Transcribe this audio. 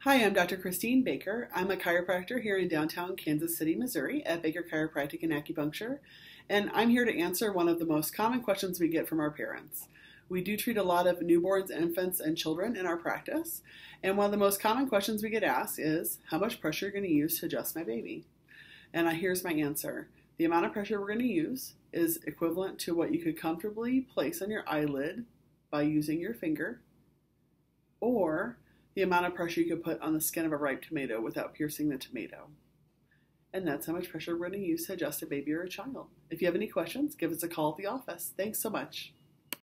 Hi, I'm Dr. Kristine Baker. I'm a chiropractor here in downtown Kansas City, Missouri at Baker Chiropractic and Acupuncture, and I'm here to answer one of the most common questions we get from our parents. We do treat a lot of newborns, infants, and children in our practice, and one of the most common questions we get asked is, how much pressure are you going to use to adjust my baby? And here's my answer. The amount of pressure we're going to use is equivalent to what you could comfortably place on your eyelid by using your finger, or the amount of pressure you could put on the skin of a ripe tomato without piercing the tomato. And that's how much pressure we're going to use to adjust a baby or a child. If you have any questions, give us a call at the office. Thanks so much.